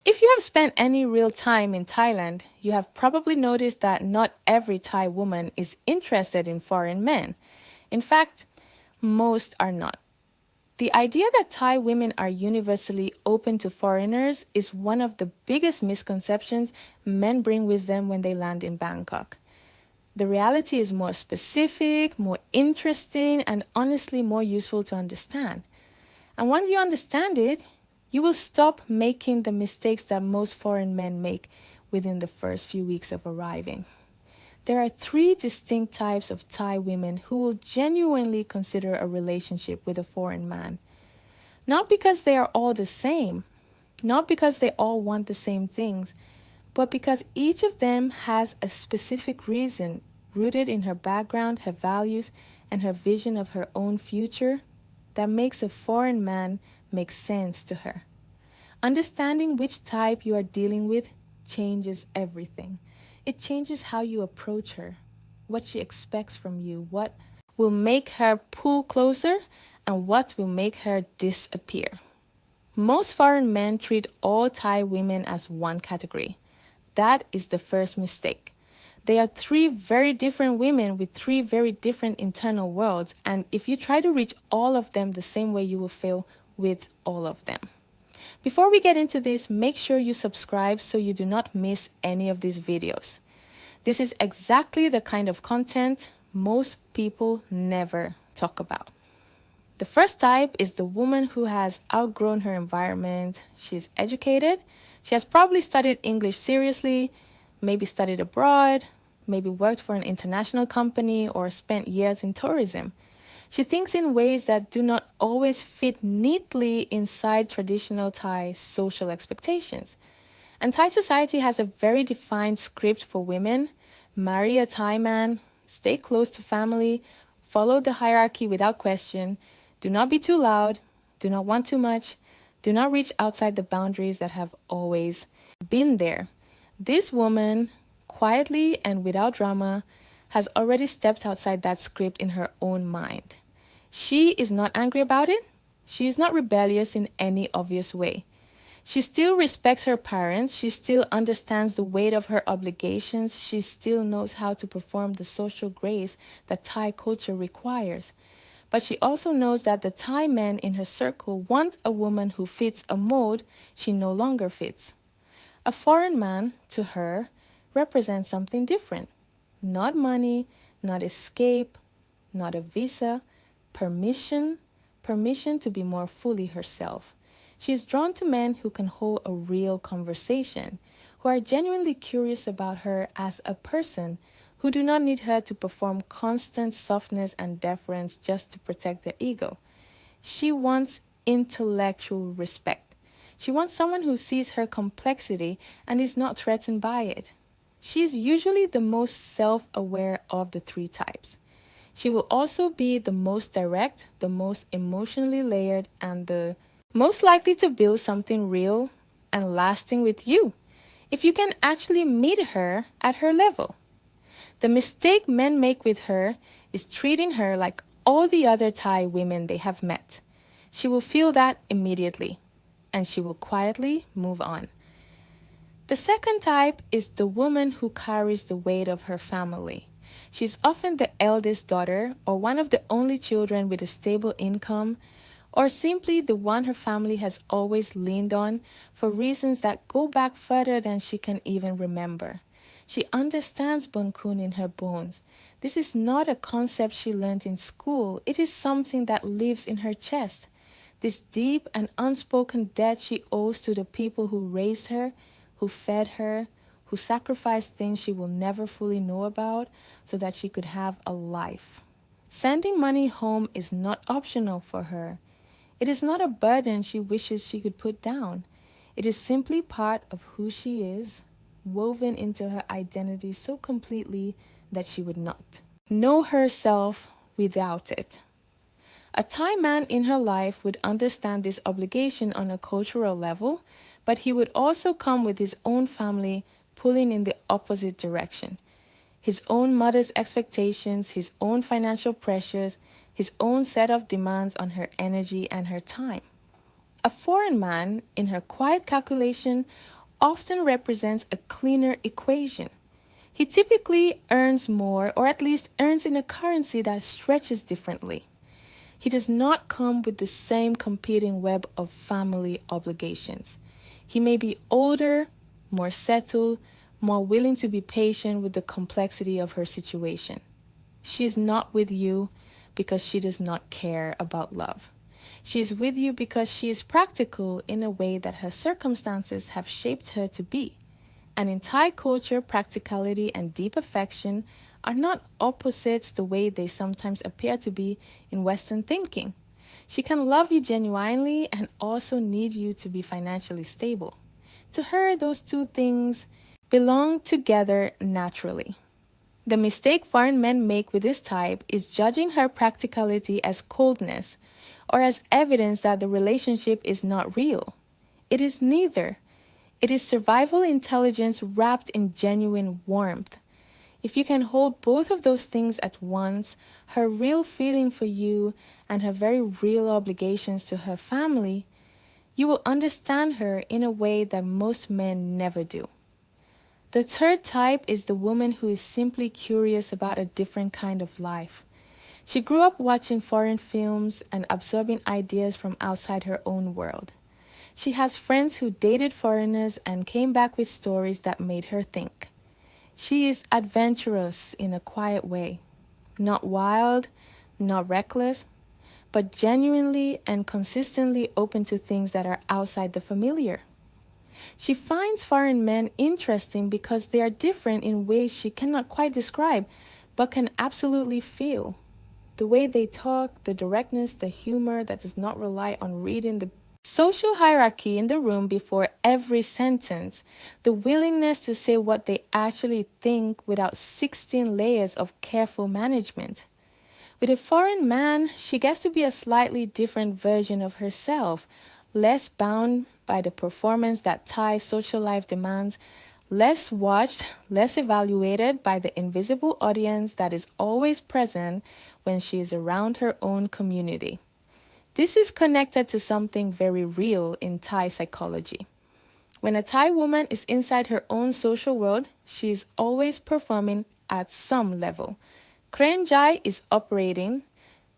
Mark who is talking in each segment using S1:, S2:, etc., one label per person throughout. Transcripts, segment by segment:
S1: If you have spent any real time in Thailand, you have probably noticed that not every Thai woman is interested in foreign men. In fact, most are not. The idea that Thai women are universally open to foreigners is one of the biggest misconceptions men bring with them when they land in Bangkok. The reality is more specific, more interesting, and honestly more useful to understand. And once you understand it, you will stop making the mistakes that most foreign men make within the first few weeks of arriving. There are three distinct types of Thai women who will genuinely consider a relationship with a foreign man. Not because they are all the same, not because they all want the same things, but because each of them has a specific reason rooted in her background, her values, and her vision of her own future that makes a foreign man make sense to her. Understanding which type you are dealing with changes everything. It changes how you approach her, what she expects from you, what will make her pull closer, and what will make her disappear. Most foreign men treat all Thai women as one category. That is the first mistake. They are three very different women with three very different internal worlds, and if you try to reach all of them the same way, you will fail with all of them. Before we get into this, make sure you subscribe so you do not miss any of these videos. This is exactly the kind of content most people never talk about. The first type is the woman who has outgrown her environment. She's educated. She has probably studied English seriously, maybe studied abroad, maybe worked for an international company or spent years in tourism. She thinks in ways that do not always fit neatly inside traditional Thai social expectations. And Thai society has a very defined script for women: marry a Thai man, stay close to family, follow the hierarchy without question, do not be too loud, do not want too much, do not reach outside the boundaries that have always been there. This woman, quietly and without drama, has already stepped outside that script in her own mind. She is not angry about it. She is not rebellious in any obvious way. She still respects her parents. She still understands the weight of her obligations. She still knows how to perform the social grace that Thai culture requires. But she also knows that the Thai men in her circle want a woman who fits a mold she no longer fits. A foreign man, to her, represents something different. Not money, not escape, not a visa, permission to be more fully herself. She is drawn to men who can hold a real conversation, who are genuinely curious about her as a person, who do not need her to perform constant softness and deference just to protect their ego. She wants intellectual respect. She wants someone who sees her complexity and is not threatened by it. She is usually the most self-aware of the three types. She will also be the most direct, the most emotionally layered, and the most likely to build something real and lasting with you, if you can actually meet her at her level. The mistake men make with her is treating her like all the other Thai women they have met. She will feel that immediately, and she will quietly move on. The second type is the woman who carries the weight of her family. She's often the eldest daughter or one of the only children with a stable income, or simply the one her family has always leaned on for reasons that go back further than she can even remember. She understands Bunkun in her bones. This is not a concept she learned in school. It is something that lives in her chest. This deep and unspoken debt she owes to the people who raised her, who fed her, who sacrificed things she will never fully know about so that she could have a life. Sending money home is not optional for her. It is not a burden she wishes she could put down. It is simply part of who she is, woven into her identity so completely that she would not know herself without it. A Thai man in her life would understand this obligation on a cultural level, but he would also come with his own family pulling in the opposite direction. His own mother's expectations, his own financial pressures, his own set of demands on her energy and her time. A foreign man, in her quiet calculation, often represents a cleaner equation. He typically earns more, or at least earns in a currency that stretches differently. He does not come with the same competing web of family obligations. He may be older, more settled, more willing to be patient with the complexity of her situation. She is not with you because she does not care about love. She is with you because she is practical in a way that her circumstances have shaped her to be. And in Thai culture, practicality and deep affection are not opposites the way they sometimes appear to be in Western thinking. She can love you genuinely and also need you to be financially stable. To her, those two things belong together naturally. The mistake foreign men make with this type is judging her practicality as coldness or as evidence that the relationship is not real. It is neither. It is survival intelligence wrapped in genuine warmth. If you can hold both of those things at once, her real feeling for you and her very real obligations to her family, you will understand her in a way that most men never do. The third type is the woman who is simply curious about a different kind of life. She grew up watching foreign films and absorbing ideas from outside her own world. She has friends who dated foreigners and came back with stories that made her think. She is adventurous in a quiet way, not wild, not reckless, but genuinely and consistently open to things that are outside the familiar. She finds foreign men interesting because they are different in ways she cannot quite describe, but can absolutely feel. The way they talk, the directness, the humor that does not rely on reading the social hierarchy in the room before every sentence, the willingness to say what they actually think without 16 layers of careful management. With a foreign man, she gets to be a slightly different version of herself, less bound by the performance that Thai social life demands, less watched, less evaluated by the invisible audience that is always present when she is around her own community. This is connected to something very real in Thai psychology. When a Thai woman is inside her own social world, she is always performing at some level. Kren Jai is operating,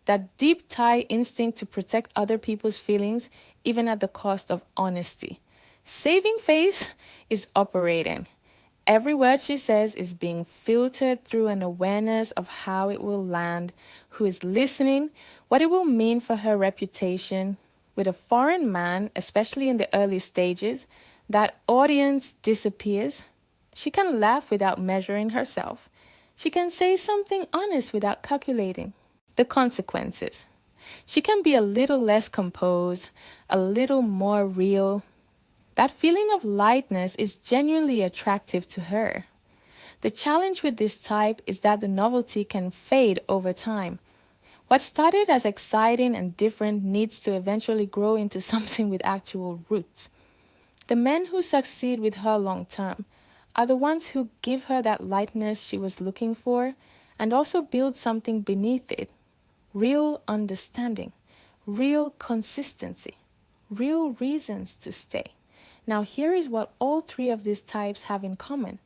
S1: that deep Thai instinct to protect other people's feelings, even at the cost of honesty. Saving face is operating. Every word she says is being filtered through an awareness of how it will land, who is listening, what it will mean for her reputation. With a foreign man, especially in the early stages, that audience disappears. She can laugh without measuring herself. She can say something honest without calculating the consequences. She can be a little less composed, a little more real. That feeling of lightness is genuinely attractive to her. The challenge with this type is that the novelty can fade over time. What started as exciting and different needs to eventually grow into something with actual roots. The men who succeed with her long term are the ones who give her that lightness she was looking for and also build something beneath it. Real understanding, real consistency, real reasons to stay. Now here is what all three of these types have in common.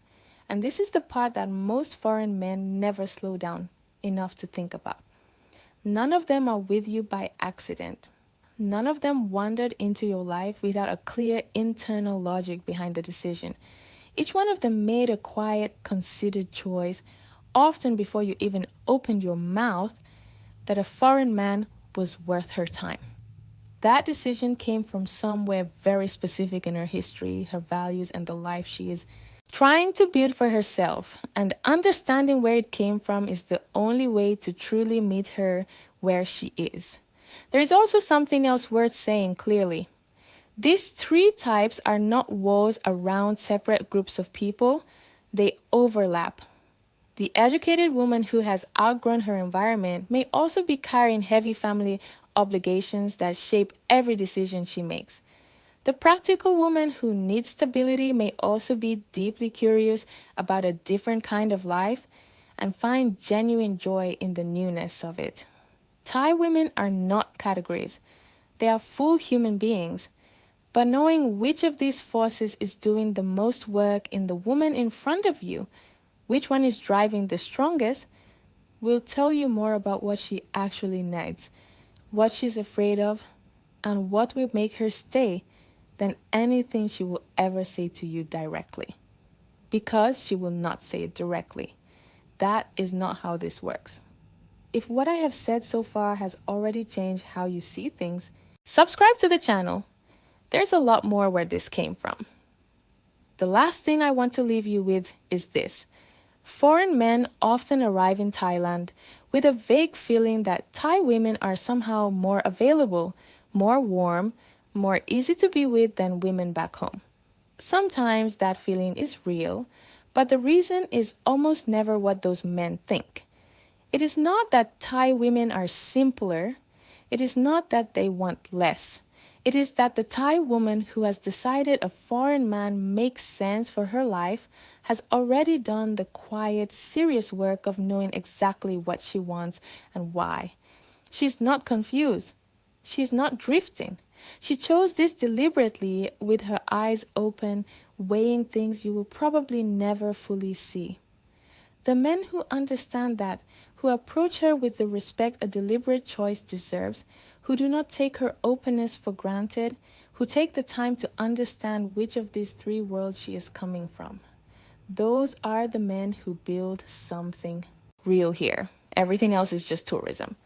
S1: And this is the part that most foreign men never slow down enough to think about. None of them are with you by accident. None of them wandered into your life without a clear internal logic behind the decision. Each one of them made a quiet, considered choice, often before you even opened your mouth, that a foreign man was worth her time. That decision came from somewhere very specific in her history, her values, and the life she is trying to build for herself. And understanding where it came from is the only way to truly meet her where she is. There is also something else worth saying clearly. These three types are not walls around separate groups of people. They overlap. The educated woman who has outgrown her environment may also be carrying heavy family obligations that shape every decision she makes. The practical woman who needs stability may also be deeply curious about a different kind of life and find genuine joy in the newness of it. Thai women are not categories. They are full human beings. But knowing which of these forces is doing the most work in the woman in front of you, which one is driving the strongest, will tell you more about what she actually needs, what she's afraid of, and what will make her stay than anything she will ever say to you directly. Because she will not say it directly. That is not how this works. If what I have said so far has already changed how you see things, subscribe to the channel. There's a lot more where this came from. The last thing I want to leave you with is this. Foreign men often arrive in Thailand with a vague feeling that Thai women are somehow more available, more warm, more easy to be with than women back home. Sometimes that feeling is real, but the reason is almost never what those men think. It is not that Thai women are simpler. It is not that they want less. It is that the Thai woman who has decided a foreign man makes sense for her life has already done the quiet, serious work of knowing exactly what she wants and why. She's not confused. She's not drifting. She chose this deliberately with her eyes open, weighing things you will probably never fully see. The men who understand that, who approach her with the respect a deliberate choice deserves, who do not take her openness for granted, who take the time to understand which of these three worlds she is coming from. Those are the men who build something real here. Everything else is just tourism.